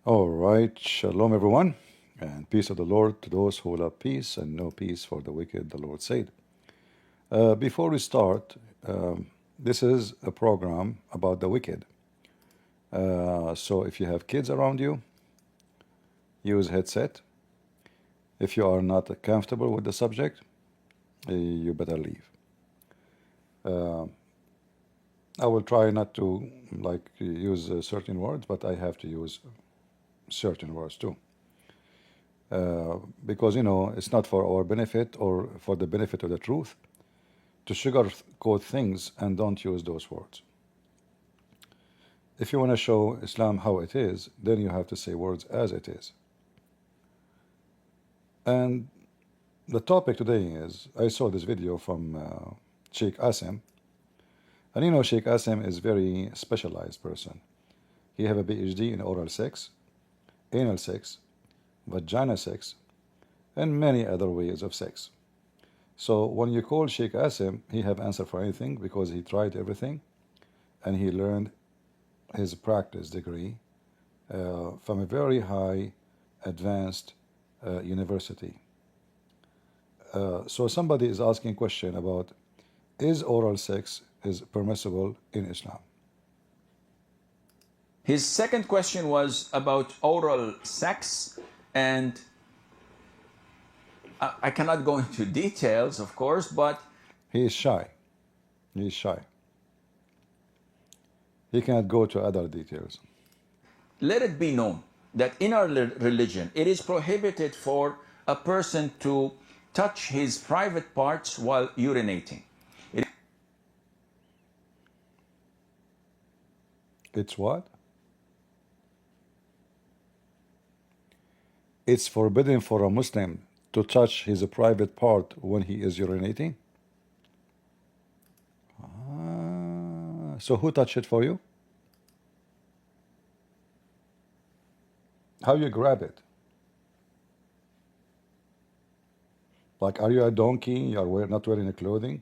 All right, shalom everyone, and peace of the Lord to those who love peace and no peace for the wicked, the Lord said. Before we start, this is a program about the wicked. So if you have kids around you, use headset. If you are not comfortable with the subject, you better leave. I will try not to use certain words, but I have to use certain words too. Because it's not for our benefit or for the benefit of the truth to sugarcoat things and don't use those words. If you want to show Islam how it is, then you have to say words as it is. And the topic today is, I saw this video from Sheikh Asim, and Sheikh Asim is very specialized person. He have a PhD in oral sex, anal sex, vagina sex, and many other ways of sex. So when you call Sheikh Asim, he have answer for anything because he tried everything, and he learned his practice degree from a very high advanced university. So somebody is asking a question about, is oral sex is permissible in Islam? His second question was about oral sex, and I cannot go into details, of course, but he is shy. He is shy. He cannot go to other details. Let it be known that in our religion, it is prohibited for a person to touch his private parts while urinating. It's what? It's forbidden for a Muslim to touch his private part when he is urinating? So who touched it for you? How you grab it? Like, are you a donkey? You are not wearing a clothing,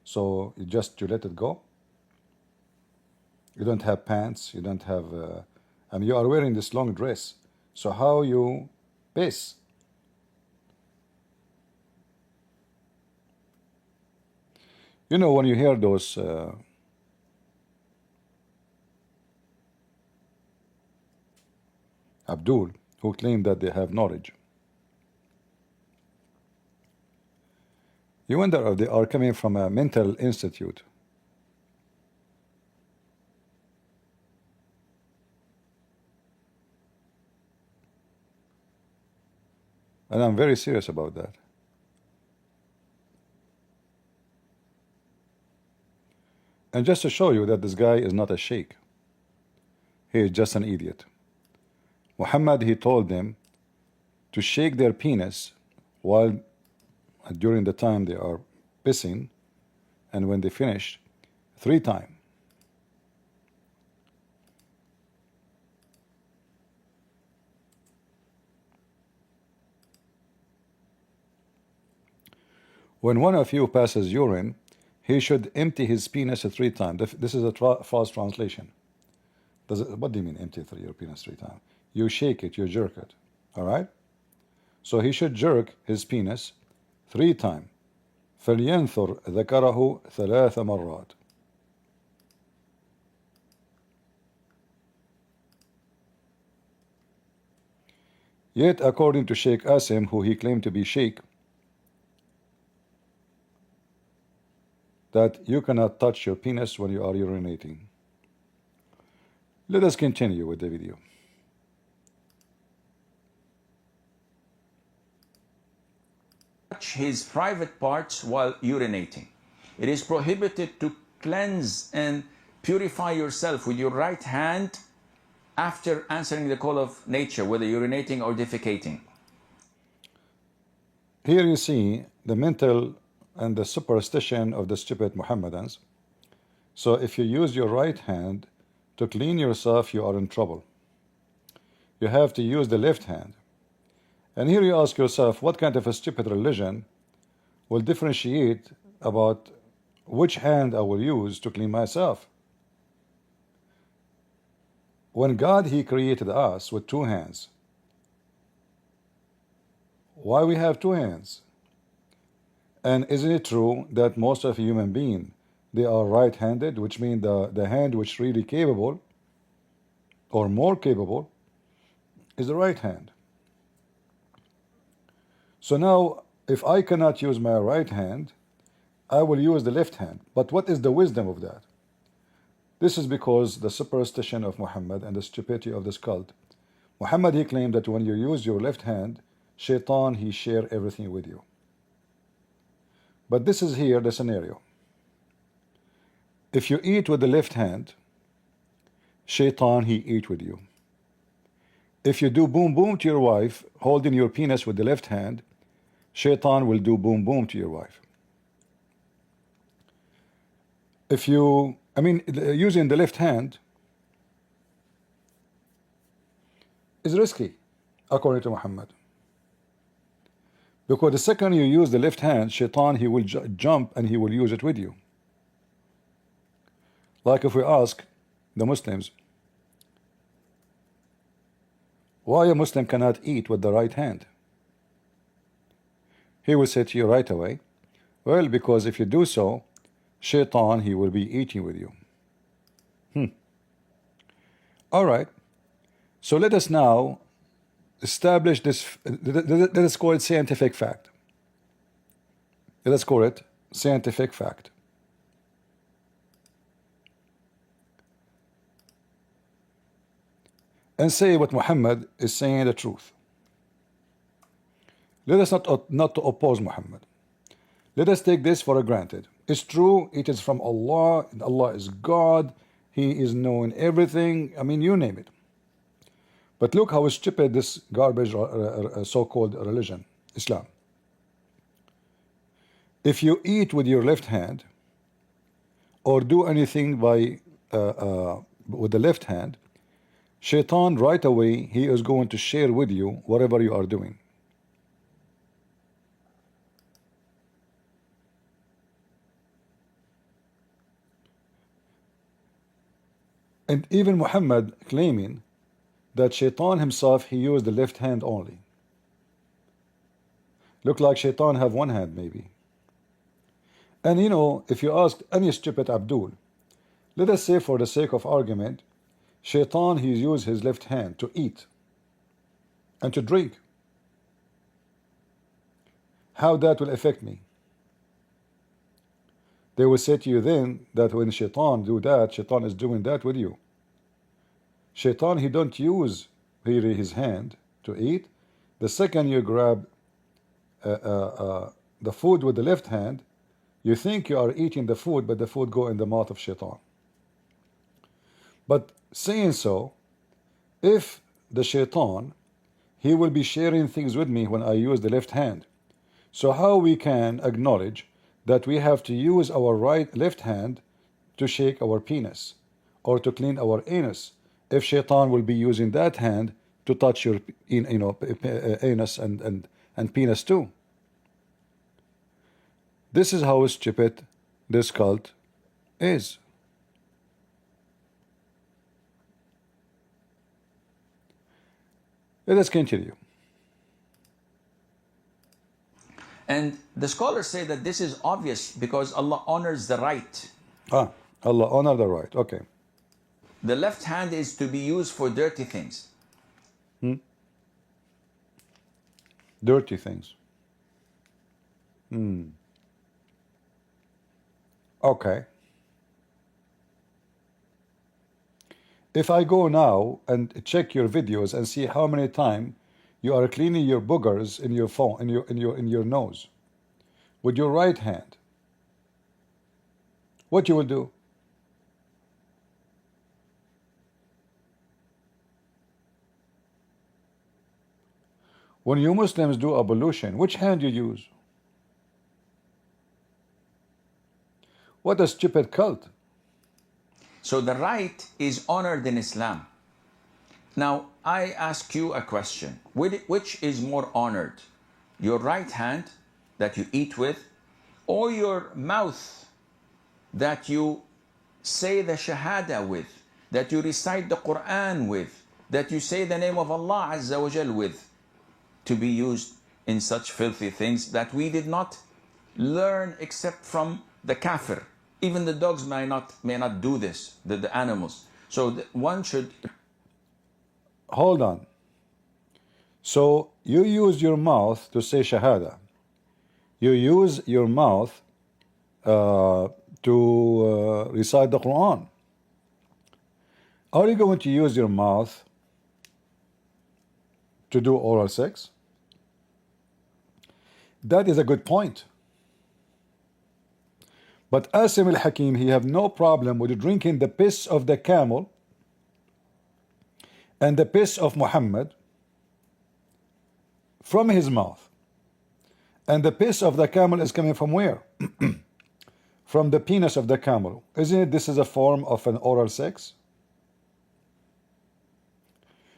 so you let it go? You don't have pants. You don't have. You are wearing this long dress. So how you piss? When you hear those Abdul who claim that they have knowledge, you wonder if they are coming from a mental institute. And I'm very serious about that. And just to show you that this guy is not a sheikh, he is just an idiot. Muhammad, he told them to shake their penis while during the time they are pissing, and when they finish, 3 times. When one of you passes urine, he should empty his penis 3 times. This is a false translation. What do you mean empty your penis 3 times? You shake it, you jerk it. All right? So he should jerk his penis 3 times. فلينثر ذكره 3 مرات. Yet, according to Sheikh Asim, who he claimed to be sheikh, that you cannot touch your penis when you are urinating. Let us continue with the video. touch his private parts while urinating. It is prohibited to cleanse and purify yourself with your right hand after answering the call of nature, whether urinating or defecating. Here you see the mental and the superstition of the stupid Mohammedans. So if you use your right hand to clean yourself, you are in trouble. You have to use the left hand. And here you ask yourself, what kind of a stupid religion will differentiate about which hand I will use to clean myself? when God, He created us with two hands. Why we have two hands? And isn't it true that most of human beings, they are right-handed, which means the hand which really capable or more capable is the right hand. So now, if I cannot use my right hand, I will use the left hand. But what is the wisdom of that? This is because the superstition of Muhammad and the stupidity of this cult. Muhammad, he claimed that when you use your left hand, Shaitan, he share everything with you. But this is here the scenario. If you eat with the left hand, Shaitan, he eat with you. If you do boom boom to your wife, holding your penis with the left hand, Shaitan will do boom boom to your wife. If you, using the left hand is risky, according to Muhammad. Because the second you use the left hand, Shaitan, he will jump and he will use it with you. Like if we ask the Muslims, why a Muslim cannot eat with the right hand? He will say to you right away, well, because if you do so, Shaitan, he will be eating with you. All right. So let us now establish this. Let us call it scientific fact. Let us call it scientific fact. And say what Muhammad is saying the truth. Let us not to oppose Muhammad. Let us take this for granted. It's true, it is from Allah, and Allah is God, He is knowing everything, you name it. But look how stupid this garbage so-called religion, Islam. If you eat with your left hand, or do anything by with the left hand, Shaitan right away, he is going to share with you whatever you are doing. And even Muhammad claiming that Shaitan himself, he used the left hand only. Look like Shaitan have one hand maybe. And if you ask any stupid Abdul, let us say for the sake of argument, Shaitan, he used his left hand to eat and to drink. How that will affect me? They will say to you then that when Shaitan do that, Shaitan is doing that with you. Shaitan, he don't use really his hand to eat. The second you grab the food with the left hand, you think you are eating the food, but the food go in the mouth of Shaitan. But saying so, if the Shaitan, he will be sharing things with me when I use the left hand. So how we can acknowledge that we have to use our left hand to shake our penis or to clean our anus, if Shaitan will be using that hand to touch your anus and penis too? This is how stupid this cult is. Let us continue. And the scholars say that this is obvious because Allah honors the right. Allah honor the right. Okay. The left hand is to be used for dirty things. Dirty things. Okay. If I go now and check your videos and see how many times you are cleaning your boogers in your phone, in your nose, with your right hand, what you will do? When you Muslims do ablution, which hand you use? What a stupid cult. So the right is honored in Islam. Now, I ask you a question. Which is more honored? Your right hand that you eat with, or your mouth that you say the shahada with? that you recite the Quran with, that you say the name of Allah Azza wa Jal with, to be used in such filthy things that we did not learn except from the kafir. Even the dogs may not do this, the animals. So one should... Hold on. So you use your mouth to say shahada. You use your mouth to recite the Quran. Are you going to use your mouth to do oral sex? That is a good point. But Asim al-Hakim, he have no problem with drinking the piss of the camel and the piss of Muhammad from his mouth. And the piss of the camel is coming from where? From the penis of the camel. Isn't it this is a form of an oral sex?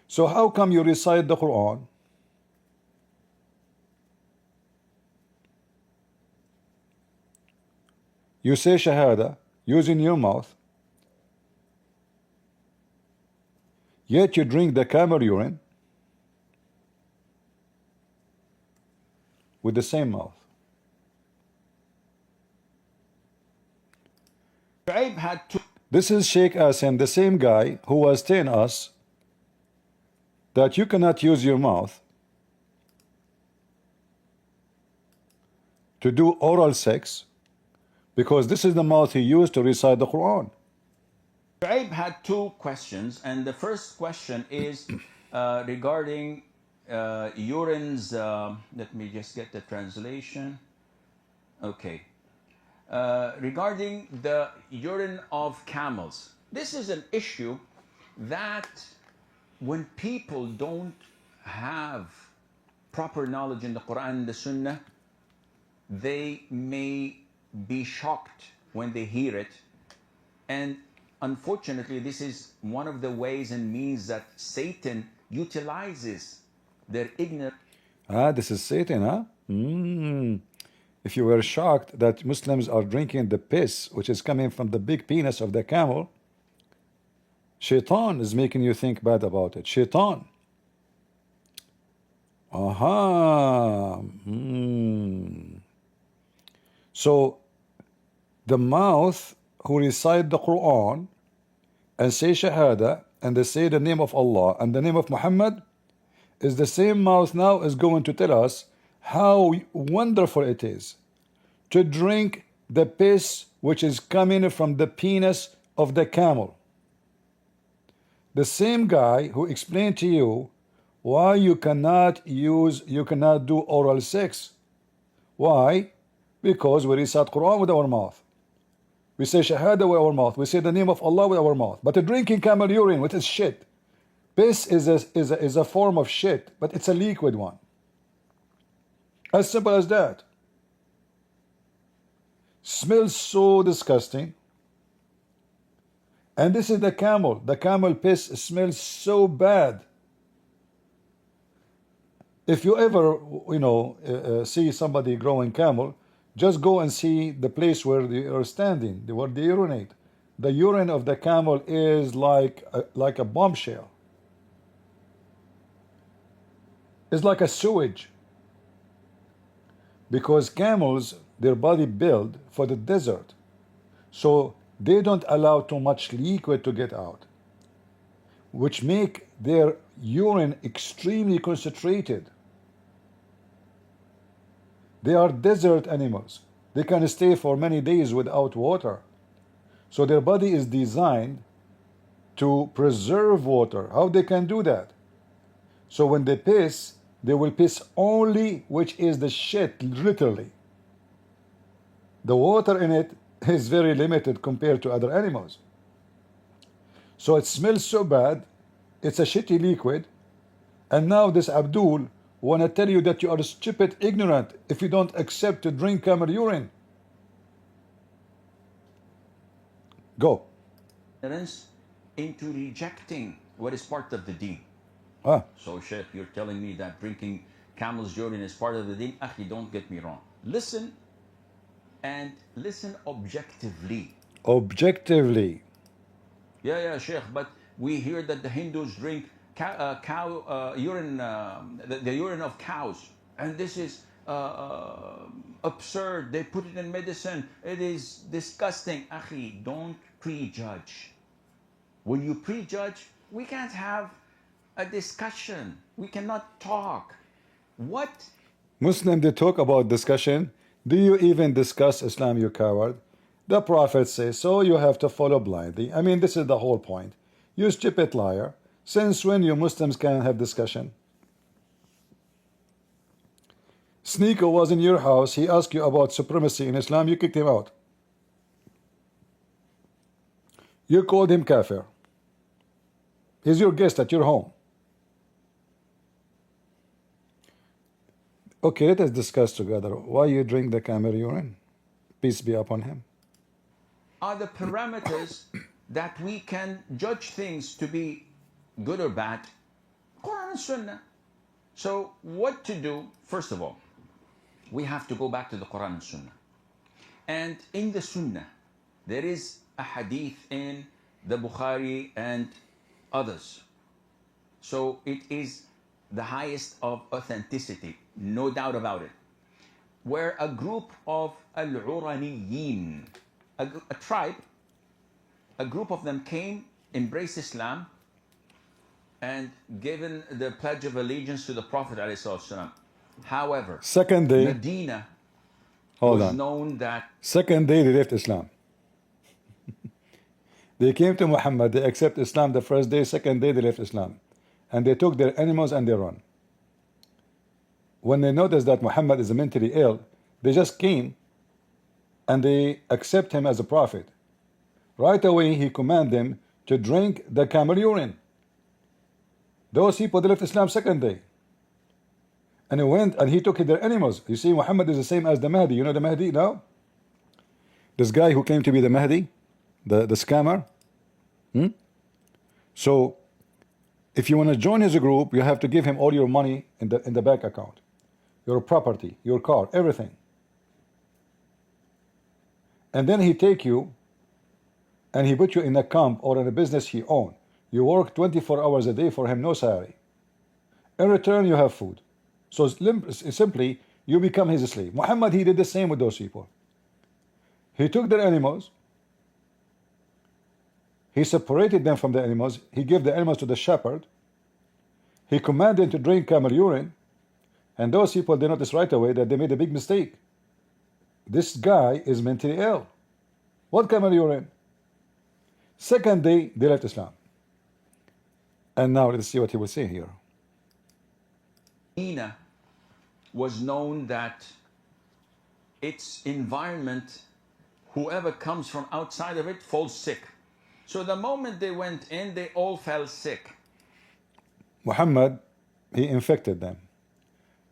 So how come you recite the Quran you say shahada using your mouth, yet you drink the camel urine with the same mouth? This is Sheikh Asim, the same guy who was telling us that you cannot use your mouth to do oral sex because this is the mouth he used to recite the Quran. Shu'aib had two questions, and the first question is regarding urines. Let me just get the translation. Okay. Regarding the urine of camels. This is an issue that when people don't have proper knowledge in the Quran and the Sunnah, they may be shocked when they hear it. And unfortunately, this is one of the ways and means that Satan utilizes their ignorance. This is Satan, huh? If you were shocked that Muslims are drinking the piss, which is coming from the big penis of the camel, Shaitan is making you think bad about it. Shaitan. So the mouth who recite the Quran and say shahada and they say the name of Allah and the name of Muhammad is the same mouth now is going to tell us how wonderful it is to drink the piss which is coming from the penis of the camel. The same guy who explained to you why you cannot do oral sex. Why? Because we recite Quran with our mouth. We say Shahada with our mouth. We say the name of Allah with our mouth. But drinking camel urine, which is shit. Piss is a form of shit, but it's a liquid one. As simple as that. Smells so disgusting. And this is the camel. The camel piss smells so bad. If you ever, see somebody growing camel, just go and see the place where they are standing, where they urinate. The urine of the camel is like a bombshell. It's like a sewage. Because camels, their body built for the desert. So they don't allow too much liquid to get out, which make their urine extremely concentrated. They are desert animals. They can stay for many days without water. So their body is designed to preserve water. How they can do that? So when they piss, they will piss only which is the shit, literally. The water in it is very limited compared to other animals. So it smells so bad, it's a shitty liquid, and now this Abdul want to tell you that you are stupid, ignorant, if you don't accept to drink camel urine. Go. Into rejecting what is part of the deen. So Sheikh, you're telling me that drinking camel's urine is part of the deen? Akhi, don't get me wrong. Listen, and listen objectively. Objectively. Yeah, Sheikh, but we hear that the Hindus drink cow urine, the urine of cows, and this is absurd. They put it in medicine. It is disgusting. Akhi, don't prejudge. When you prejudge, we can't have a discussion. We cannot talk. What? Muslim, they talk about discussion. Do you even discuss Islam, you coward? The Prophet says, so you have to follow blindly. I mean, this is the whole point. You stupid liar. Since when you Muslims can have discussion? Sneaker was in your house. He asked you about supremacy in Islam. You kicked him out. You called him kafir. He's your guest at your home. Okay, let us discuss together why you drink the camel urine. Peace be upon him. Are the parameters that we can judge things to be good or bad? Quran and Sunnah. So what to do? First of all, we have to go back to the Quran and Sunnah. And in the Sunnah, there is a hadith in the Bukhari and others. So it is the highest of authenticity, no doubt about it, where a group of al-Uraniyin, a tribe, a group of them came, embraced Islam, and given the pledge of allegiance to the Prophet ﷺ. However, second day, Medina hold was on. known that Second day they left Islam. They came to Muhammad, they accept Islam the first day, second day they left Islam. And they took their animals and they run. When they noticed that Muhammad is mentally ill, they just came and they accept him as a prophet. Right away he commanded them to drink the camel urine. Those people, they left Islam second day. And he went and he took their animals. You see, Muhammad is the same as the Mahdi. You know the Mahdi now? This guy who came to be the Mahdi, the scammer. So if you want to join his group, you have to give him all your money in the bank account, your property, your car, everything. And then he take you and he put you in a camp or in a business he owned. You work 24 hours a day for him, no salary. In return, you have food. So simply, you become his slave. Muhammad, he did the same with those people. He took their animals. He separated them from the animals. He gave the animals to the shepherd. He commanded them to drink camel urine. And those people, they noticed right away that they made a big mistake. This guy is mentally ill. What camel urine? Second day, they left Islam. And now let's see what he will say here. Medina was known that its environment, whoever comes from outside of it falls sick. So the moment they went in, they all fell sick. Muhammad, he infected them.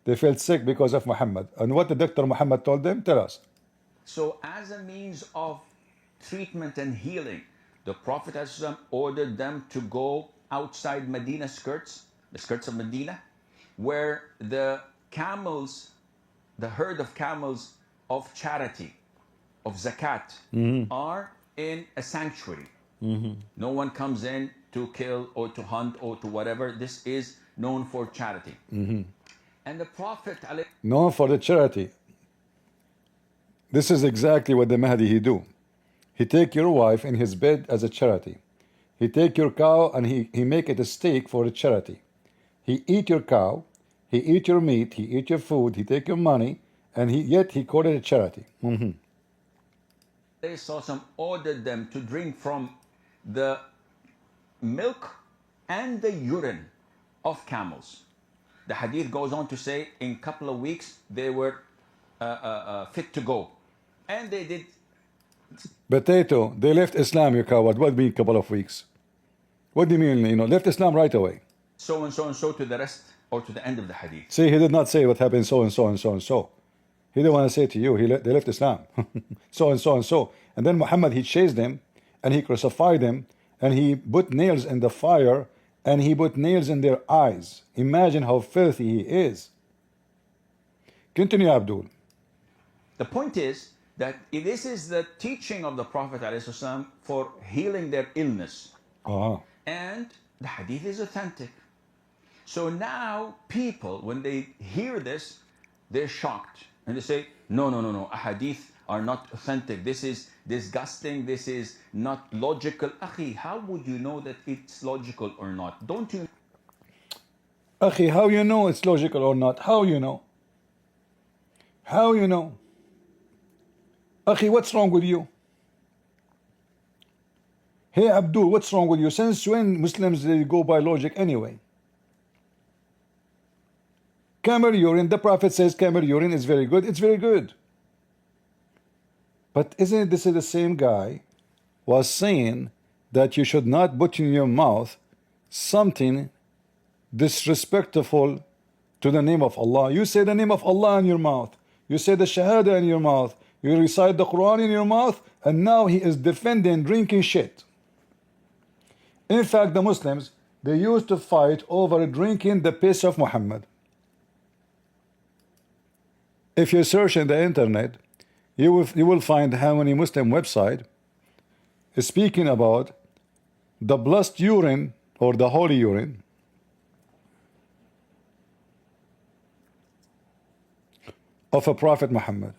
They felt sick because of Muhammad. And what the Dr. Muhammad told them? Tell us. So as a means of treatment and healing, the Prophet ﷺ ordered them to go outside Medina skirts, the skirts of Medina, where the camels, the herd of camels of charity, of zakat, are in a sanctuary. No one comes in to kill or to hunt or to whatever. This is known for charity. And the Prophet Known for the charity. This is exactly what the Mahdi he do. He take your wife in his bed as a charity. He take your cow and he make it a steak for a charity. He eat your cow, he eat your meat, he eat your food, he take your money, and yet he called it a charity. ordered them to drink from the milk and the urine of camels. The hadith goes on to say in a couple of weeks they were fit to go. And they did. Potato, they left Islam, you coward. What mean couple of weeks? What do you mean, left Islam right away? So and so and so to the rest or to the end of the hadith. See, he did not say what happened so and so and so and so. He didn't want to say to you, they left Islam. So and so and so. And then Muhammad, he chased them and he crucified them and he put nails in the fire and he put nails in their eyes. Imagine how filthy he is. Continue, Abdul. The point is that this is the teaching of the Prophet ﷺ for healing their illness. And the hadith is authentic. So now people, when they hear this, they're shocked. And they say, no, no, no, no, hadith are not authentic. This is disgusting. This is not logical. Akhi, how would you know that it's logical or not? Don't you? Akhi, how you know it's logical or not? How you know? How you know? Akhi, what's wrong with you? Hey Abdul, what's wrong with you? Since when Muslims they go by logic anyway? Camel urine, the Prophet says camel urine is very good. It's very good. But isn't this the same guy was saying that you should not put in your mouth something disrespectful to the name of Allah? You say the name of Allah in your mouth. You say the Shahada in your mouth. You recite the Quran in your mouth. And now he is defending drinking shit. In fact, the Muslims, they used to fight over drinking the piss of Muhammad. If you search in the internet, you will find how many Muslim website is speaking about the blessed urine or the holy urine of a Prophet Muhammad.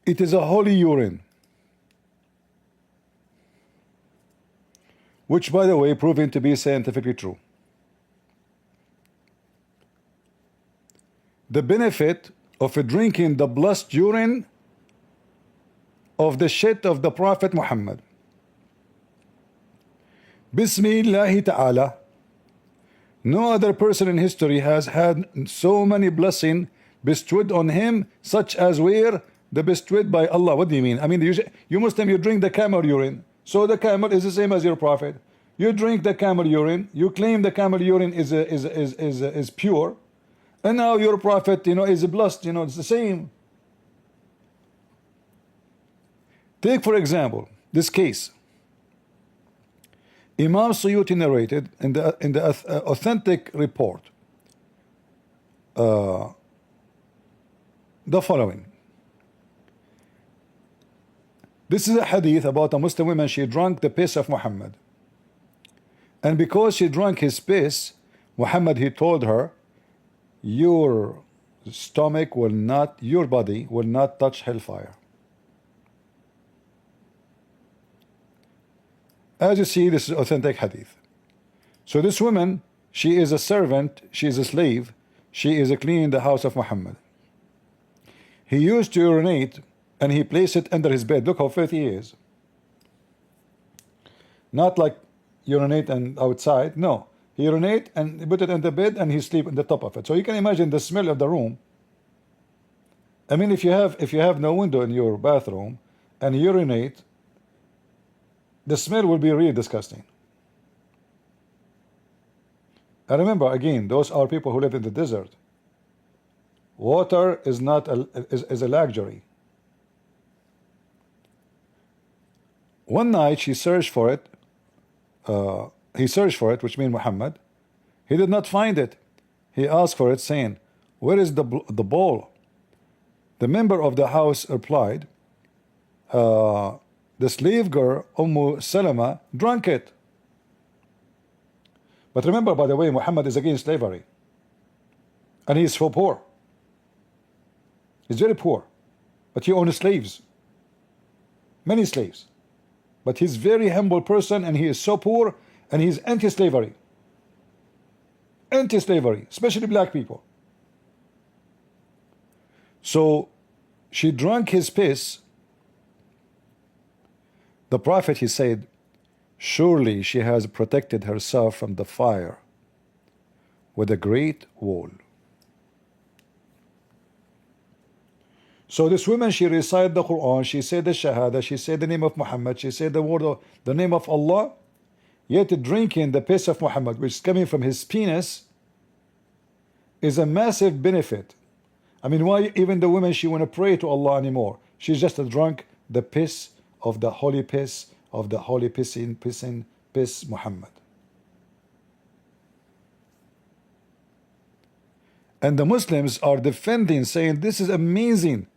It is a holy urine, which by the way proven to be scientifically true. The benefit of drinking the blessed urine of the shit of the Prophet Muhammad. Bismillah ta'ala. No other person in history has had so many blessings bestowed on him, such as were the bestowed by Allah. What do you mean? I mean, you Muslim, you drink the camel urine, so the camel is the same as your Prophet. You drink the camel urine, you claim the camel urine is pure, and now your Prophet, is blessed. It's the same. Take for example this case. Imam Suyuti narrated in the authentic report the following. This is a hadith about a Muslim woman. She drank the piss of Muhammad, and because she drank his piss, Muhammad, he told her, your stomach will not, your body will not touch hellfire. As you see, this is authentic hadith. So this woman, she is a servant, she is a slave, she is cleaning the house of Muhammad. He used to urinate and he placed it under his bed. Look how filthy he is. Not like urinate and outside. No, he urinate and he put it in the bed and he sleep on the top of it. So you can imagine the smell of the room. I mean, if you have no window in your bathroom and urinate, the smell will be really disgusting. And remember, again, those are people who live in the desert. Water is not is a luxury. One night she searched for it. He searched for it, which means Muhammad. He did not find it. He asked for it, saying, "Where is the bowl?" The member of the house replied, the slave girl Salama drank it. But remember, by the way, Muhammad is against slavery, and he is so poor. He's very poor, but he owns slaves, many slaves. But he's very humble person, and he is so poor, and he's anti-slavery. Anti-slavery, especially black people. So she drank his piss. The Prophet, he said, surely she has protected herself from the fire with a great wall. So this woman, she recited the Quran, she said the Shahada, she said the name of Muhammad, she said the name of Allah, yet drinking the piss of Muhammad, which is coming from his penis, is a massive benefit. I mean, why even the woman, she want to pray to Allah anymore? She's just drunk the piss of the holy piss, of the holy piss Muhammad. And the Muslims are defending, saying this is amazing.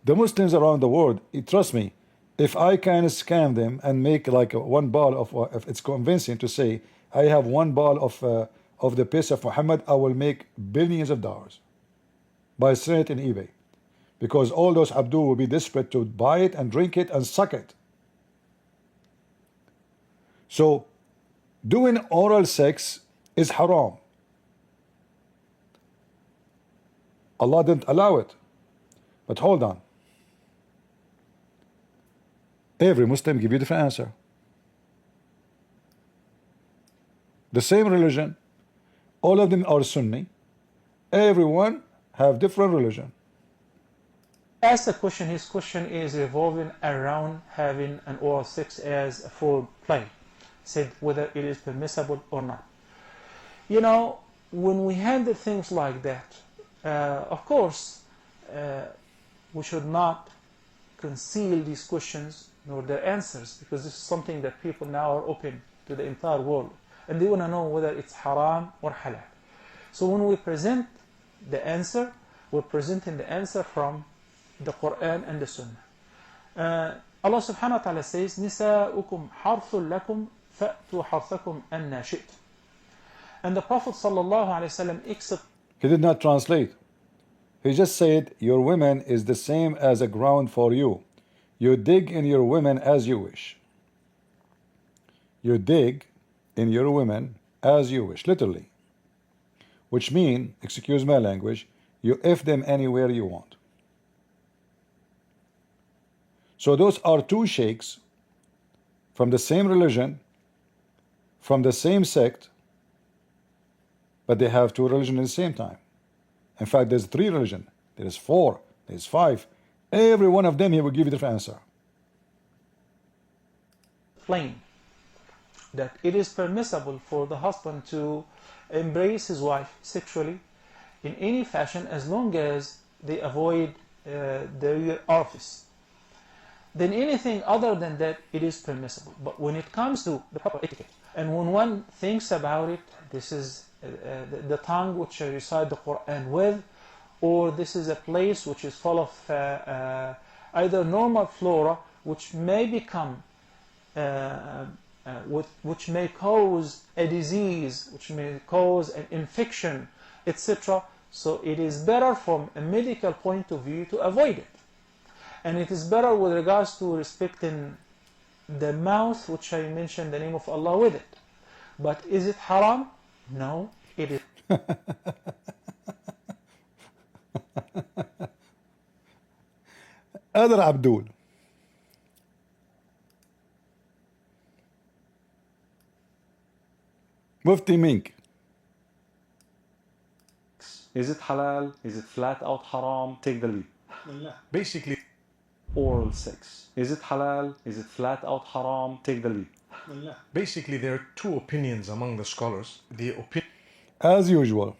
The Muslims around the world, trust me, if I can scam them and make like one ball of, if it's convincing to say I have one ball of the piss of Muhammad, I will make billions of dollars by selling it in eBay, because all those Abdul will be desperate to buy it and drink it and suck it. So doing oral sex is haram. Allah didn't allow it. But hold on. Every Muslim give you a different answer. The same religion, all of them are Sunni. Everyone have different religion. Ask the question, his question is revolving around having an oral sex as a foreplay. Said whether it is permissible or not. You know, when we handle things like that, of course, we should not conceal these questions nor their answers, because this is something that people now are open to the entire world, and they want to know whether it's haram or halal. So when we present the answer, we're presenting the answer from the Quran and the Sunnah. Allah subhanahu wa ta'ala says, نِسَاؤُكُمْ حَرْثٌ لَكُمْ فَأْتُوا حَرْثَكُمْ أَنَّا شِئْتُمْ. And the Prophet sallallahu alaihi wasallam accepted. He did not translate. He just said, your women is the same as a ground for you. You dig in your women as you wish. You dig in your women as you wish, literally. Which mean, excuse my language, you F them anywhere you want. So those are two sheikhs from the same religion, from the same sect, but they have two religions at the same time. In fact, there's three religions, there's four, there's five. Every one of them, he will give you a different answer. Plain that it is permissible for the husband to embrace his wife sexually in any fashion as long as they avoid their orifice. Then anything other than that, it is permissible. But when it comes to the proper etiquette, and when one thinks about it, this is the tongue which I recite the Quran with, or this is a place which is full of either normal flora which may become, which may cause a disease, which may cause an infection, etc. So it is better from a medical point of view to avoid it. And it is better with regards to respecting the mouth, which I mentioned the name of Allah with it. But is it haram? No, it is. Other Abdul. Mufti Mink. Is it halal? Is it flat out haram? Take the lead. Basically, Oral sex. Is it halal? Is it flat out haram? Take the lead. basically, there are two opinions among the scholars. The opinion As usual.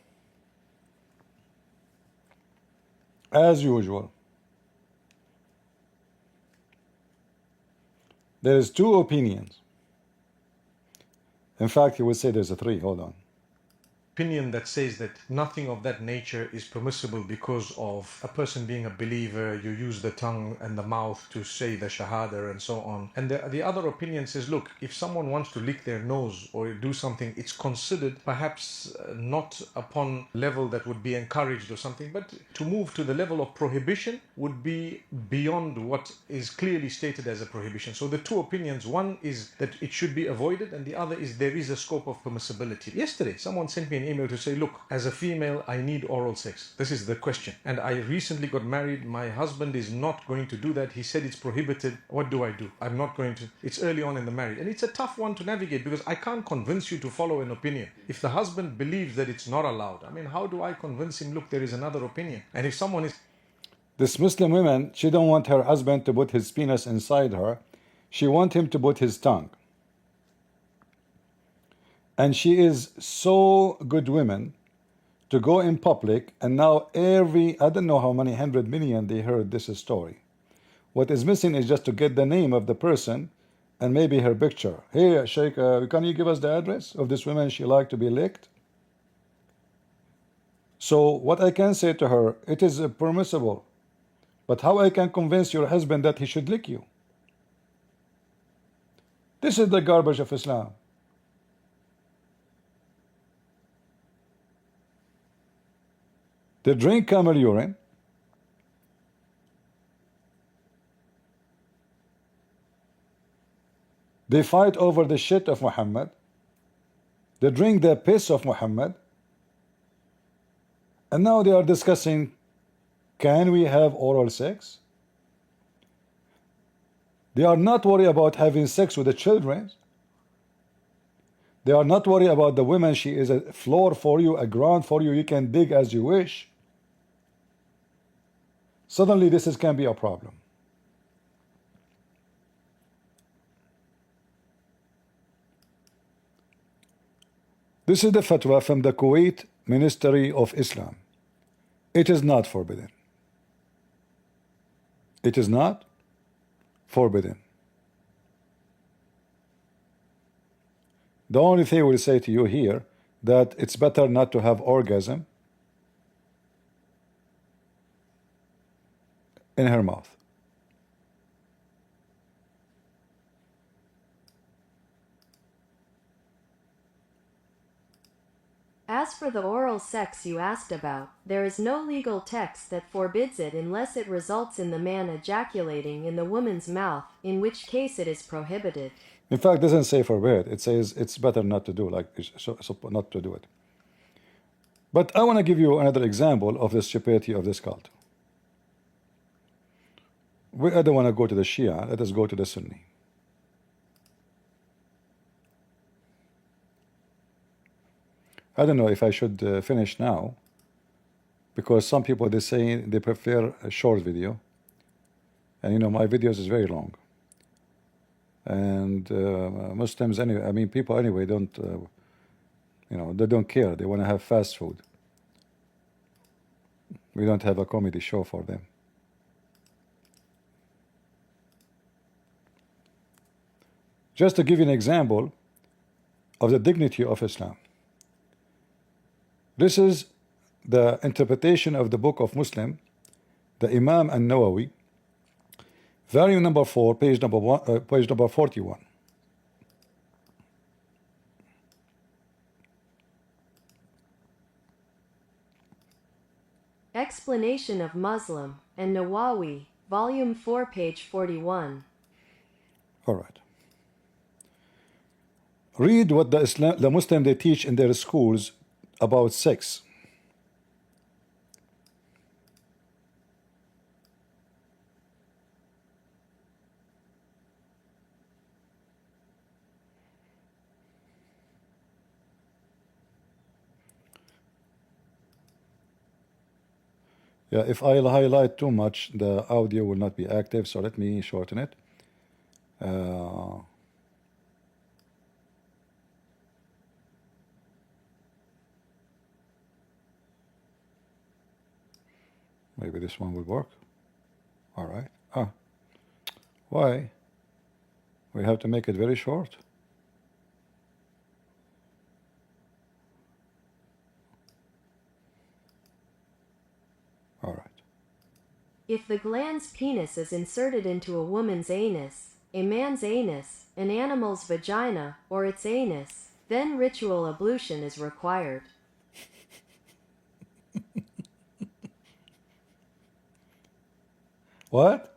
As usual. There is two opinions. In fact, he would say there's a three. Hold on. that says that nothing of that nature is permissible because of a person being a believer. You use the tongue and the mouth to say the shahada and so on. And the other opinion says, look, if someone wants to lick their nose or do something, it's considered perhaps not upon level that would be encouraged or something, but to move to the level of prohibition would be beyond what is clearly stated as a prohibition. So the two opinions, one is that it should be avoided, and the other is there is a scope of permissibility. Yesterday, someone sent me an email to say, look, as a female, I need oral sex. This is the question. And I recently got married. My husband is not going to do that. He said it's prohibited. What do I do? I'm not going to. It's early on in the marriage. And it's a tough one to navigate because I can't convince you to follow an opinion. If the husband believes that it's not allowed, I mean, how do I convince him, look, there is another opinion? And if someone is... This Muslim woman, she don't want her husband to put his penis inside her. She want him to put his tongue. And she is so good woman to go in public, and now I don't know how many 100 million they heard this story. What is missing is just to get the name of the person and maybe her picture. Hey, Sheikh, can you give us the address of this woman she like to be licked? So what I can say to her, it is permissible. But how I can convince your husband that he should lick you? This is the garbage of Islam. They drink camel urine. They fight over the shit of Muhammad. They drink the piss of Muhammad. And now they are discussing, can we have oral sex? They are not worried about having sex with the children. They are not worried about the woman. She is a floor for you, a ground for you. You can dig as you wish. Suddenly this can be a problem. This is the fatwa from the Kuwait Ministry of Islam. It is not forbidden. It is not forbidden. The only thing we'll say to you here, that it's better not to have orgasm in her mouth. As for the oral sex you asked about, there is no legal text that forbids it unless it results in the man ejaculating in the woman's mouth, in which case it is prohibited. In fact, it doesn't say forbid. It says it's better not to do, like so not to do it. But I want to give you another example of the stupidity of this cult. We don't want to go to the Shia. Let us go to the Sunni. I don't know if I should finish now, because some people, they say they prefer a short video, and you know my videos is very long, and Muslims anyway, I mean people anyway don't you know, they don't care. They want to have fast food. We don't have a comedy show for them. Just to give you an example of the dignity of Islam. This is the interpretation of the book of Muslim, the Imam an-Nawawi, volume number 4, page number 41. Explanation of Muslim and Nawawi, volume 4, page 41. All right. Read what the Muslim they teach in their schools about sex. Yeah, if I highlight too much, the audio will not be active, so let me shorten it. Maybe this one will work. All right. Why? We have to make it very short. All right. If the gland's penis is inserted into a woman's anus, a man's anus, an animal's vagina, or its anus, then ritual ablution is required. What?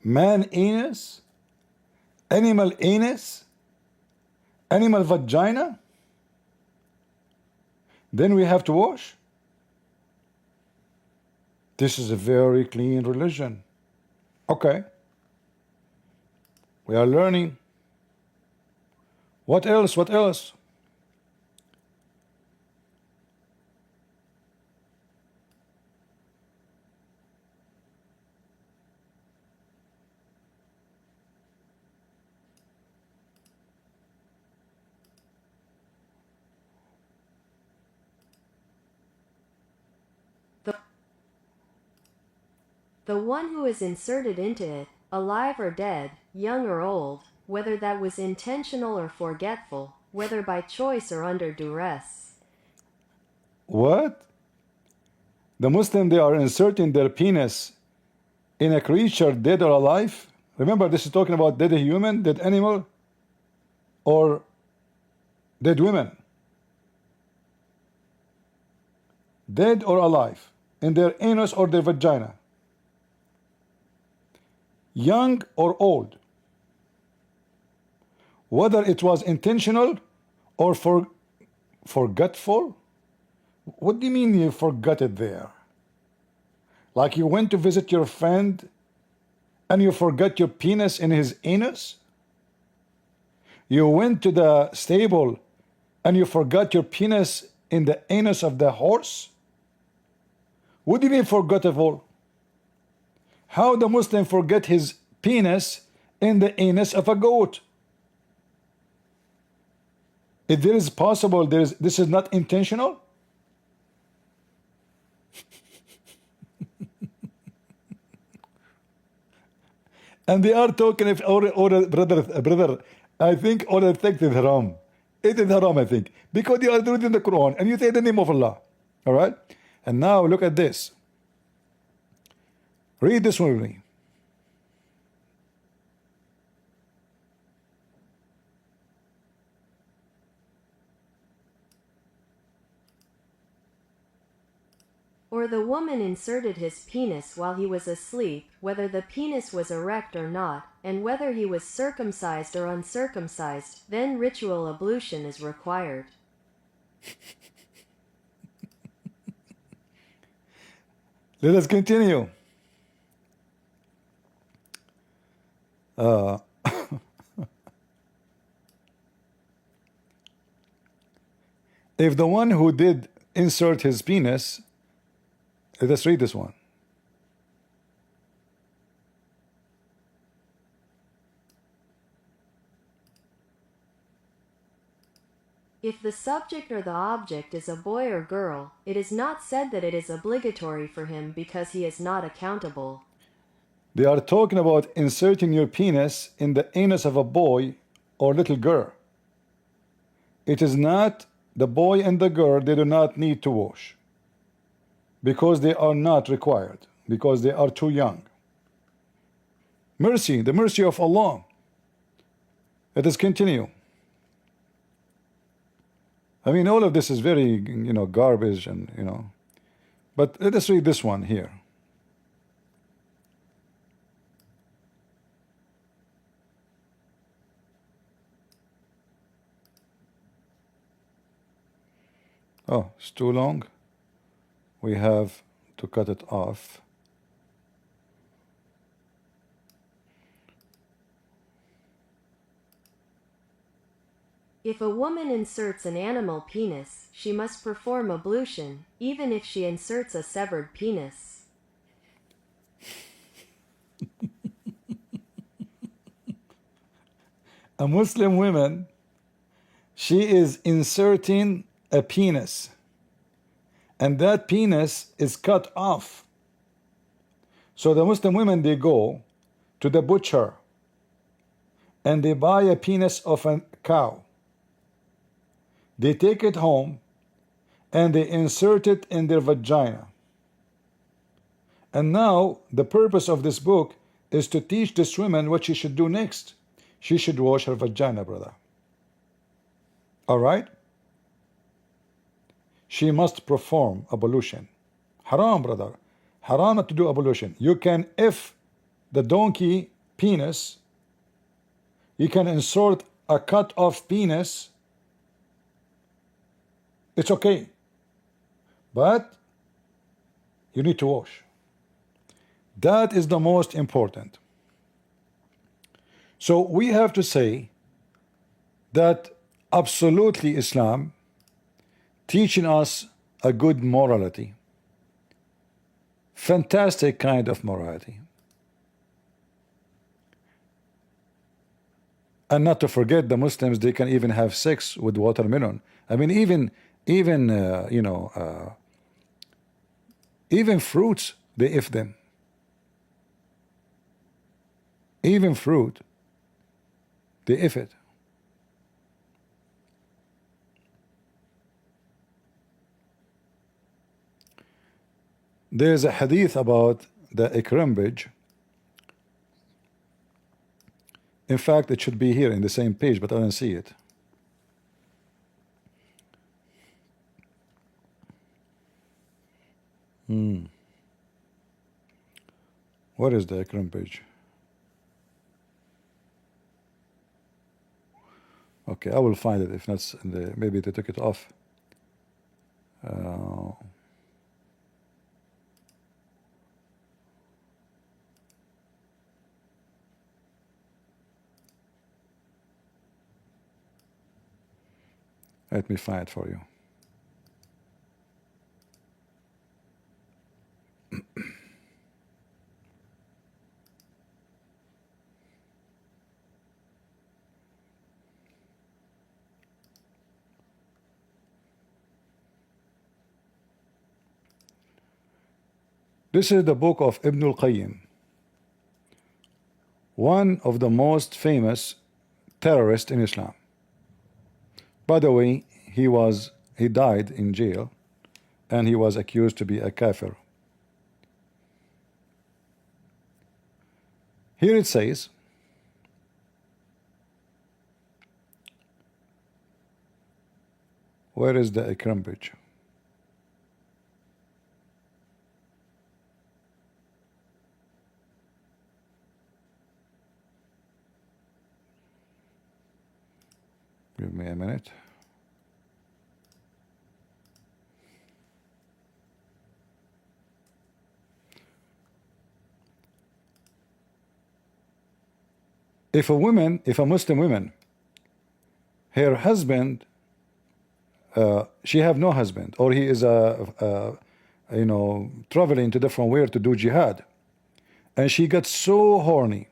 Man anus? Animal anus? Animal vagina? Then we have to wash? This is a very clean religion. Okay. We are learning. What else? What else? The one who is inserted into it, alive or dead, young or old, whether that was intentional or forgetful, whether by choice or under duress. What? The Muslim, they are inserting their penis in a creature, dead or alive? Remember, this is talking about dead human, dead animal, or dead women. Dead or alive, in their anus or their vagina. Young or old. Whether it was intentional or forgetful. What do you mean you forgot it there? Like you went to visit your friend and you forgot your penis in his anus? You went to the stable and you forgot your penis in the anus of the horse? What do you mean forgettable? How the Muslim forget his penis in the anus of a goat? If there is possible, this is not intentional? And they are talking if brother, I think oral sex is haram. It is haram, I think, because you are reading the Quran and you say the name of Allah. All right? And now look at this. Read this one with me. Or the woman inserted his penis while he was asleep, whether the penis was erect or not, and whether he was circumcised or uncircumcised, then ritual ablution is required. Let us continue. If the one who did insert his penis, let's read this one. If the subject or the object is a boy or girl, it is not said that it is obligatory for him because he is not accountable. They are talking about inserting your penis in the anus of a boy or little girl. It is not the boy and the girl, they do not need to wash, because they are not required, because they are too young. Mercy, the mercy of Allah. Let us continue. I mean, all of this is very, garbage and, but let us read this one here. Oh, it's too long. We have to cut it off. If a woman inserts an animal penis, she must perform ablution, even if she inserts a severed penis. A Muslim woman, she is inserting a penis, and that penis is cut off. So the Muslim women, they go to the butcher and they buy a penis of a cow. They take it home and they insert it in their vagina. And now the purpose of this book is to teach this woman what she should do next. She should wash her vagina, brother. All right? She must perform ablution. Haram, brother. Haram not to do ablution. You can, if the donkey penis, you can insert a cut off penis, it's okay. But you need to wash. That is the most important. So we have to say that absolutely Islam teaching us a good morality, fantastic kind of morality. And not to forget, the Muslims, they can even have sex with watermelon. I mean, even fruits, they eat them. Even fruit, they if it. There's a hadith about the ikrimbij. In fact, it should be here in the same page, but I don't see it. What is the ikrimbij? Okay, I will find it. If not, maybe they took it off. Let me find it for you. This is the book of Ibn al-Qayyim, one of the most famous terrorists in Islam. By the way, he died in jail, and he was accused to be a kafir. Here it says, where is the ikrimbij? Give me a minute. If a Muslim woman, her husband, she have no husband, or he is traveling to different where to do jihad, and she got so horny,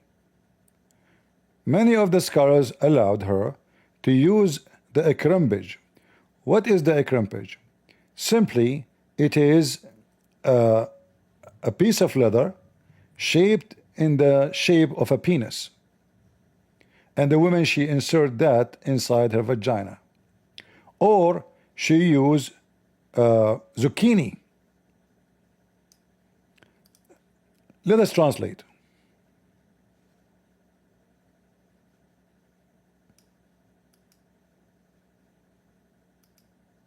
many of the scholars allowed her to use the ikrimbij. What is the ikrimbij? Simply, it is a piece of leather shaped in the shape of a penis, and the woman, she insert that inside her vagina, or she use zucchini. Let us translate.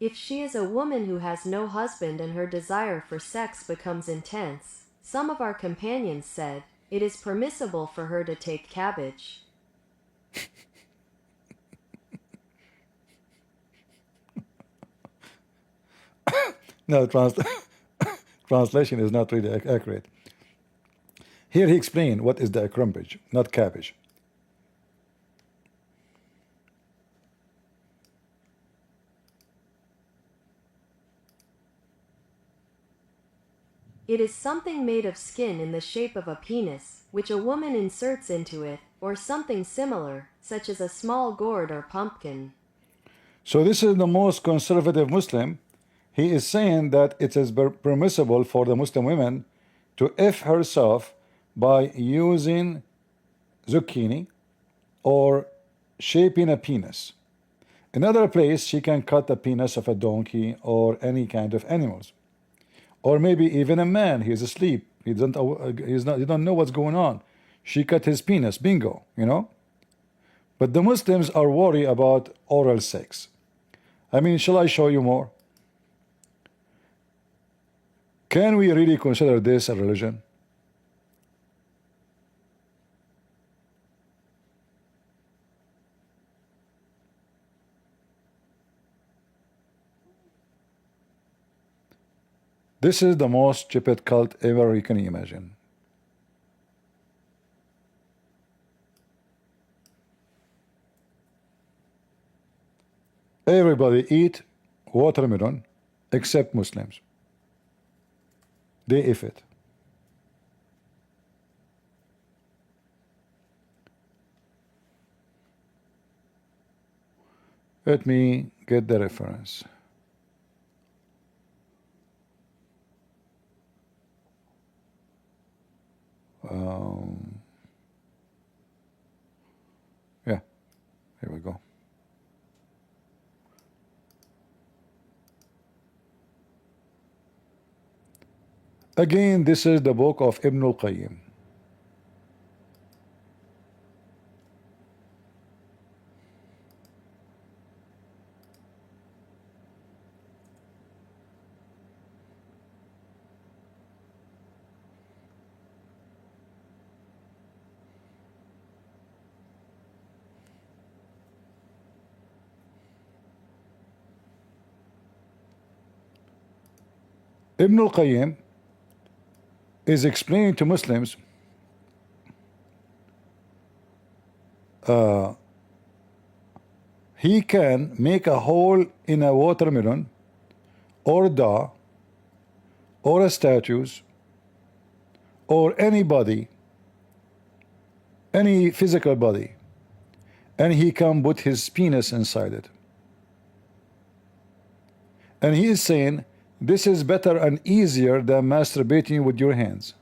If she is a woman who has no husband and her desire for sex becomes intense, some of our companions said, it is permissible for her to take cabbage. No, translation is not really accurate. Here he explained what is the ikrimbij, not cabbage. It is something made of skin in the shape of a penis, which a woman inserts into it, or something similar, such as a small gourd or pumpkin. So this is the most conservative Muslim. He is saying that it is permissible for the Muslim women to if herself by using zucchini or shaping a penis. Another place, she can cut the penis of a donkey or any kind of animals, or maybe even a man. He's asleep. He don't know what's going on. She cut his penis. Bingo. But the Muslims are worried about oral sex. I mean, shall I show you more? Can we really consider this a religion? This is the most stupid cult ever you can imagine. Everybody eat watermelon except Muslims. They if it. Let me get the reference. Again, this is the book of Ibn al-Qayyim. Ibn al-Qayyim is explaining to Muslims he can make a hole in a watermelon or da or a statue or anybody, any physical body, and he can put his penis inside it. And he is saying this is better and easier than masturbating with your hands.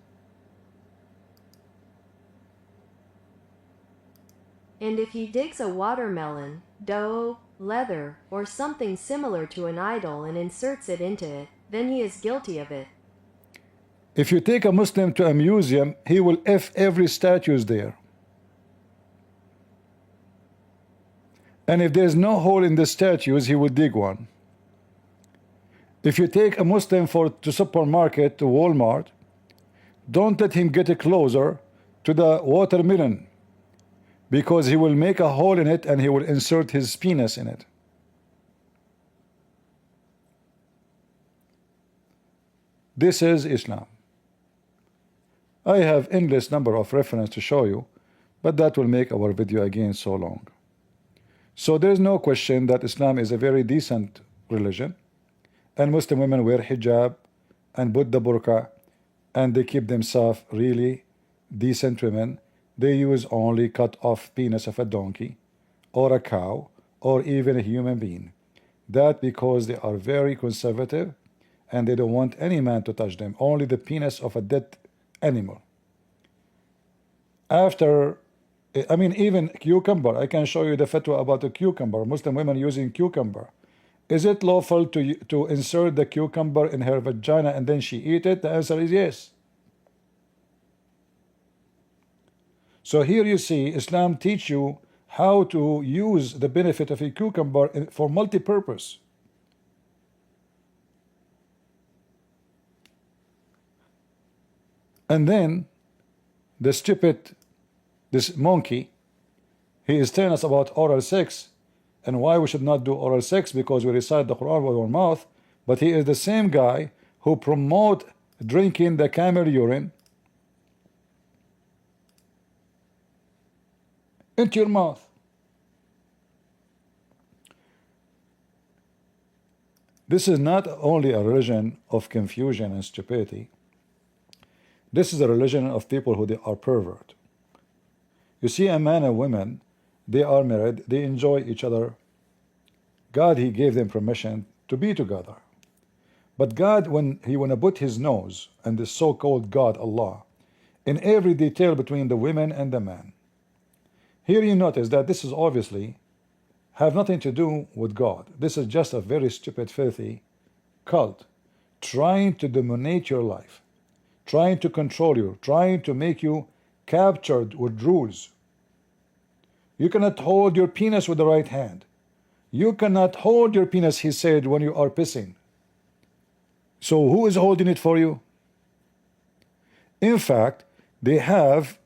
And if he digs a watermelon, dough, leather, or something similar to an idol and inserts it into it, then he is guilty of it. If you take a Muslim to a museum, he will F every statue there. And if there's no hole in the statues, he will dig one. If you take a Muslim to supermarket, to Walmart, don't let him get closer to the watermelon, because he will make a hole in it and he will insert his penis in it. This is Islam. I have endless number of references to show you, but that will make our video again so long. So there is no question that Islam is a very decent religion, and Muslim women wear hijab and put the burqa, and they keep themselves really decent women. They use only cut off penis of a donkey or a cow or even a human being. That because they are very conservative and they don't want any man to touch them, only the penis of a dead animal. After, I mean, even cucumber, I can show you the fatwa about the cucumber, Muslim women using cucumber. Is it lawful to insert the cucumber in her vagina and then she eat it? The answer is yes. So here you see Islam teach you how to use the benefit of a cucumber for multi-purpose. And then the stupid, this monkey, he is telling us about oral sex and why we should not do oral sex, because we recite the Quran with our mouth. But he is the same guy who promote drinking the camel urine into your mouth. This is not only a religion of confusion and stupidity. This is a religion of people who they are pervert. You see, a man and woman, they are married, they enjoy each other. God, he gave them permission to be together. But God, when he want to put his nose, and the so-called God, Allah, in every detail between the women and the man. Here you notice that this is obviously have nothing to do with God. This is just a very stupid, filthy cult trying to dominate your life, trying to control you, trying to make you captured with rules. You cannot hold your penis with the right hand. You cannot hold your penis, he said, when you are pissing. So who is holding it for you? In fact, they have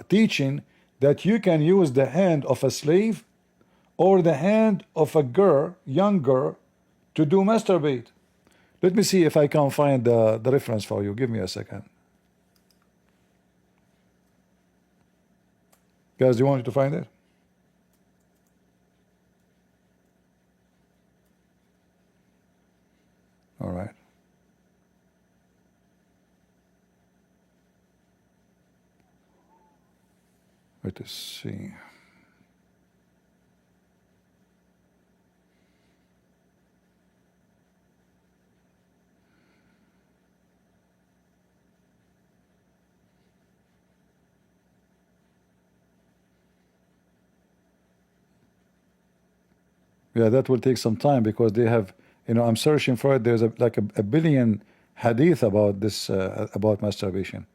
teaching that you can use the hand of a slave or the hand of a girl, young girl, to do masturbate. Let me see if I can find the reference for you. Give me a second. Guys, do you want me to find it? All right. Let us see. Yeah, that will take some time because they have, I'm searching for it. There's like a billion hadith about this, about masturbation.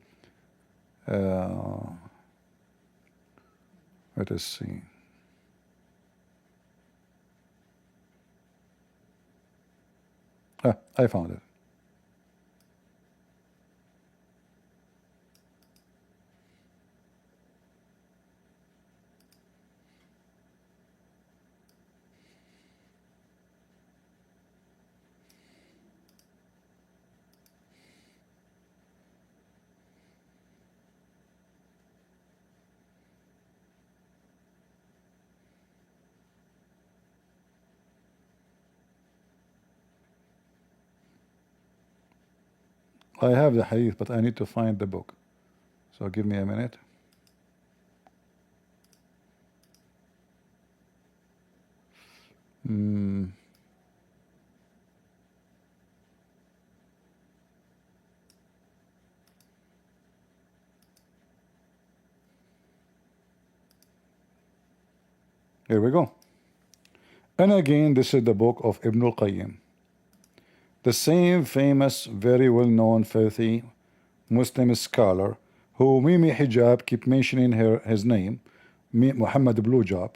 Let us see. I found it. I have the hadith, but I need to find the book. So give me a minute. Here we go. And again, this is the book of Ibn al-Qayyim, the same famous, very well-known, filthy Muslim scholar who Mimi Hijab keep mentioning his name, Muhammad Blowjob,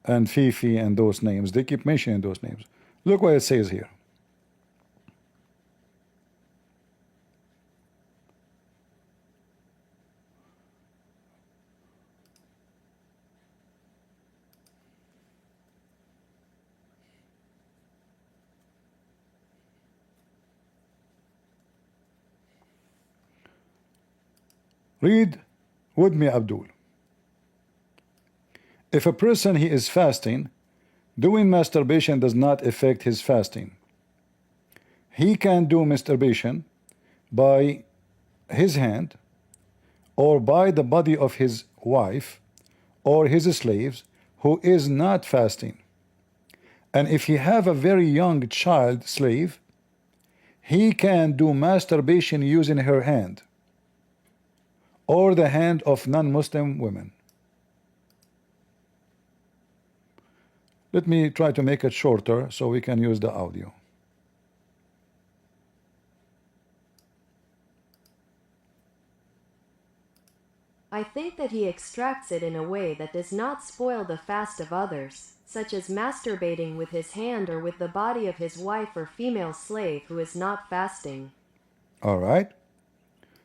and Fifi, and those names. They keep mentioning those names. Look what it says here. Read with me, Abdul. If a person he is fasting, doing masturbation does not affect his fasting. He can do masturbation by his hand, or by the body of his wife or his slaves who is not fasting. And if he have a very young child slave, he can do masturbation using her hand or the hand of non-Muslim women. Let me try to make it shorter so we can use the audio. I think that he extracts it in a way that does not spoil the fast of others, such as masturbating with his hand or with the body of his wife or female slave who is not fasting. All right.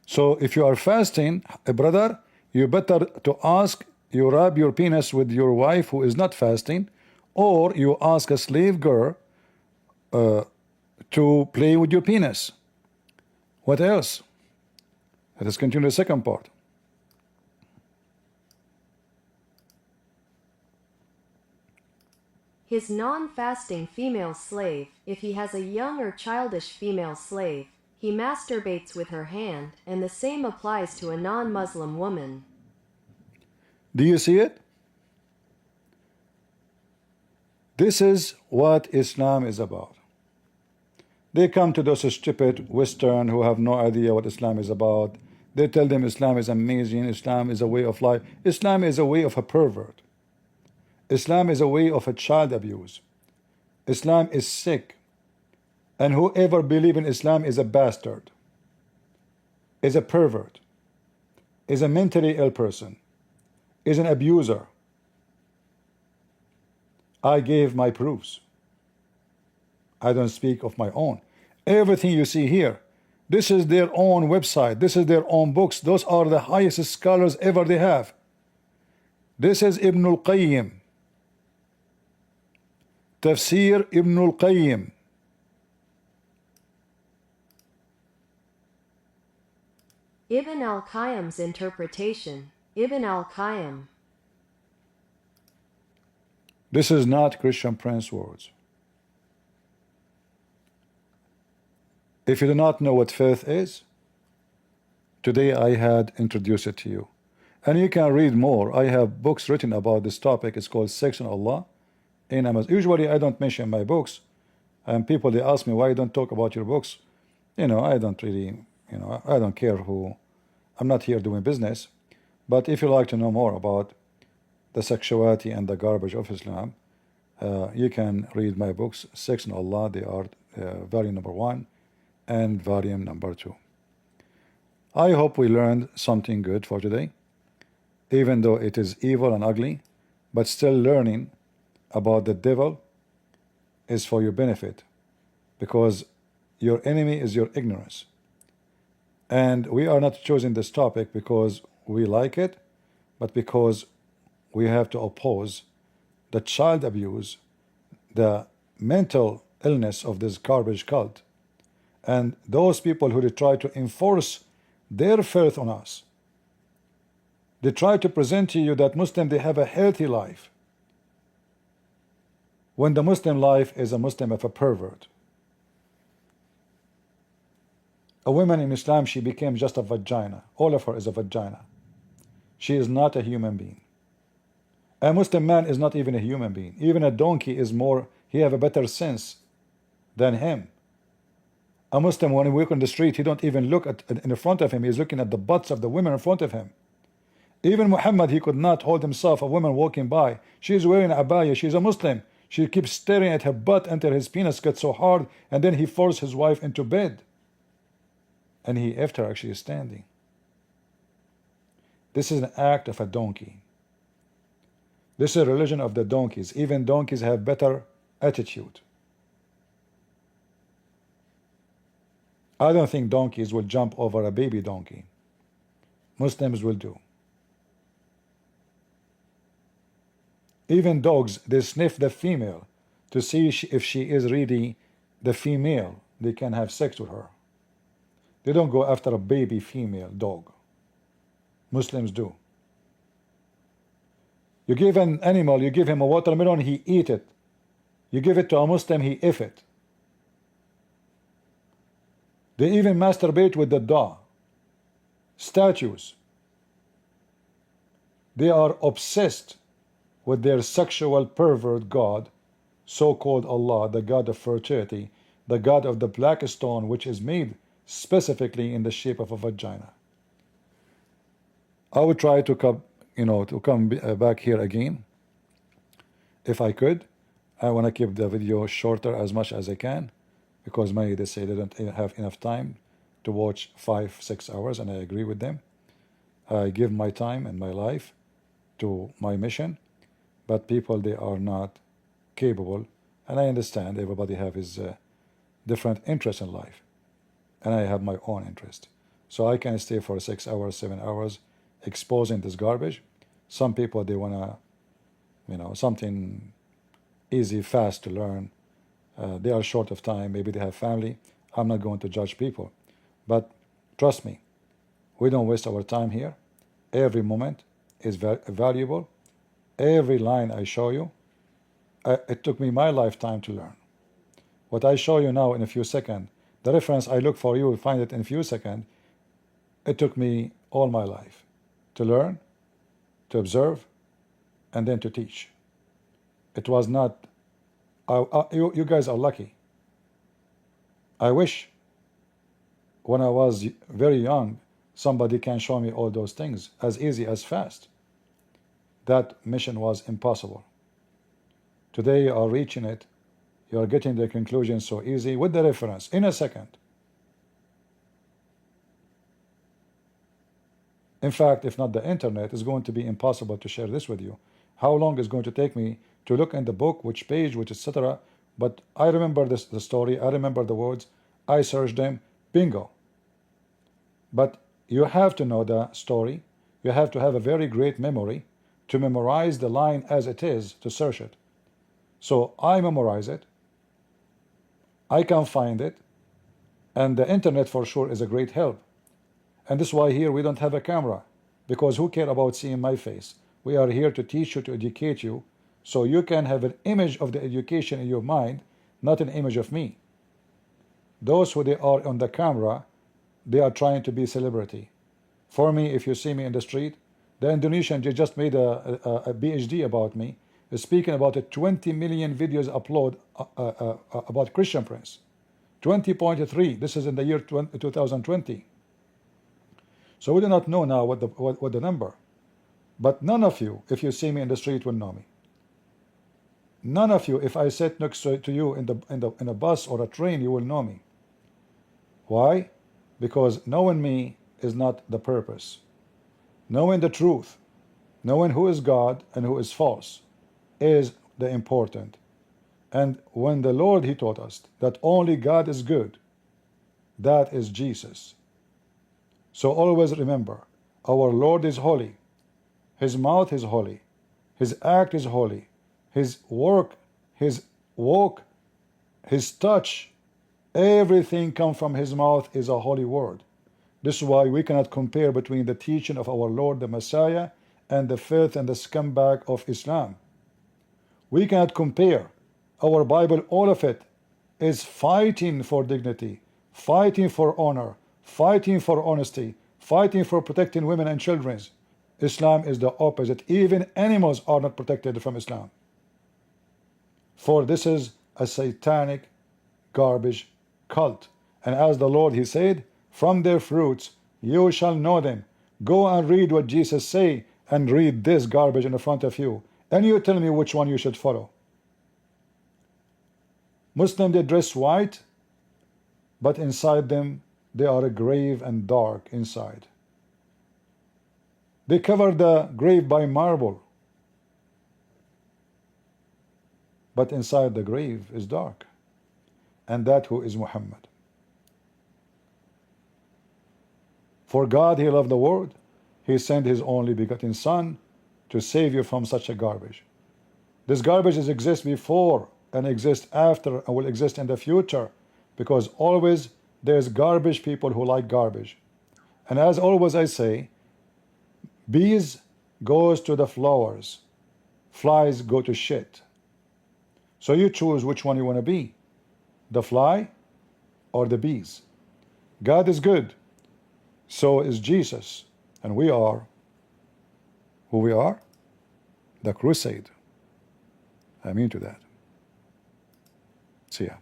So if you are fasting, brother, you better to ask, you rub your penis with your wife who is not fasting, or you ask a slave girl to play with your penis. What else? Let us continue the second part. His non-fasting female slave, if he has a young or childish female slave, he masturbates with her hand, and the same applies to a non-Muslim woman. Do you see it? This is what Islam is about. They come to those stupid Western who have no idea what Islam is about. They tell them Islam is amazing, Islam is a way of life. Islam is a way of a pervert. Islam is a way of a child abuse. Islam is sick. And whoever believes in Islam is a bastard, is a pervert, is a mentally ill person, is an abuser. I gave my proofs. I don't speak of my own. Everything you see here, this is their own website. This is their own books. Those are the highest scholars ever they have. This is Ibn al-Qayyim. Tafsir Ibn al-Qayyim. Ibn al-Qayyim's interpretation. Ibn al-Qayyim. This is not Christian Prince words. If you do not know what faith is, today I had introduced it to you. And you can read more. I have books written about this topic. It's called Sex and Allah in Amazon. Usually I don't mention my books. And people, they ask me, why you don't talk about your books? You know, I don't really, you know, I don't care who. I'm not here doing business. But if you like to know more about the sexuality and the garbage of Islam, you can read my books, Sex and Allah. They are volume number 1 and volume number 2. I hope we learned something good for today, even though it is evil and ugly, but still learning about the devil is for your benefit, because your enemy is your ignorance. And we are not choosing this topic because we like it, but because we have to oppose the child abuse, the mental illness of this garbage cult, and those people who try to enforce their faith on us. They try to present to you that Muslim, they have a healthy life, when the Muslim life is a Muslim of a pervert. A woman in Islam, she became just a vagina. All of her is a vagina. She is not a human being. A Muslim man is not even a human being. Even a donkey is more, he have a better sense than him. A Muslim, when he walk on the street, he don't even look at in the front of him. He's looking at the butts of the women in front of him. Even Muhammad, he could not hold himself. A woman walking by, she's wearing a abaya, she's a Muslim. She keeps staring at her butt until his penis gets so hard, and then he forced his wife into bed. And he left her actually standing. This is an act of a donkey. This is a religion of the donkeys. Even donkeys have better attitude. I don't think donkeys will jump over a baby donkey. Muslims will do. Even dogs, they sniff the female to see if she is really the female. They can have sex with her. They don't go after a baby female dog. Muslims do. You give an animal, you give him a watermelon, he eat it. You give it to a Muslim, he eat it. They even masturbate with the dog. Statues. They are obsessed with their sexual pervert God, so-called Allah, the God of fertility, the God of the black stone, which is made specifically in the shape of a vagina. I would try to come, back here again, if I could. I want to keep the video shorter as much as I can, because many, they say they don't have enough time to watch 5-6 hours, and I agree with them. I give my time and my life to my mission, but people, they are not capable, and I understand everybody have his different interests in life, and I have my own interest. So I can stay for 6 hours, 7 hours exposing this garbage. Some people, they want to, something easy, fast to learn. They are short of time, maybe they have family. I'm not going to judge people, but trust me, we don't waste our time here. Every moment is valuable. Every line I show you, it took me my lifetime to learn. What I show you now in a few seconds, the reference I look for, you will find it in a few seconds. It took me all my life to learn, to observe, and then to teach. It was not, you guys are lucky. I wish when I was very young, somebody can show me all those things as easy as fast. That mission was impossible. Today you are reaching it. You are getting the conclusion so easy with the reference in a second. In fact, if not the internet, it's going to be impossible to share this with you. How long is going to take me to look in the book, which page, which etc. But I remember the story, I remember the words, I searched them, bingo. But you have to know the story. You have to have a very great memory to memorize the line as it is, to search it. So I memorize it, I can find it, and the internet for sure is a great help. And this is why here we don't have a camera, because who care about seeing my face? We are here to teach you, to educate you, so you can have an image of the education in your mind, not an image of me. Those who they are on the camera, they are trying to be celebrity. For me, if you see me in the street, the Indonesian just made a PhD about me, speaking about 20 million videos upload about Christian Prince. 20.3, this is in the year 2020. So we do not know now what the number. But none of you, if you see me in the street, will know me. None of you, if I sit next to you in a bus or a train, you will know me. Why? Because knowing me is not the purpose. Knowing the truth, knowing who is God and who is false, is the important. And when the Lord, He taught us that only God is good, that is Jesus. So always remember, our Lord is holy. His mouth is holy. His act is holy. His work, His walk, His touch, everything come from His mouth is a holy word. This is why we cannot compare between the teaching of our Lord the Messiah and the filth and the scumbag of Islam. We cannot compare. Our Bible, all of it, is fighting for dignity, fighting for honor, fighting for honesty, fighting for protecting women and children. Islam is the opposite. Even animals are not protected from Islam. For this is a satanic garbage cult. And as the Lord, He said, from their fruits you shall know them. Go and read what Jesus say and read this garbage in front of you. And you tell me which one you should follow. Muslims, they dress white, but inside them they are grave and dark inside. They cover the grave by marble, but inside the grave is dark. And that who is Muhammad. For God, He loved the world. He sent His only begotten Son to save you from such a garbage. This garbage exists before and exists after and will exist in the future, because always there's garbage people who like garbage. And as always I say, bees goes to the flowers, flies go to shit. So you choose which one you want to be, the fly or the bees. God is good, so is Jesus, and we are who we are, the crusade. I mean to that. See ya.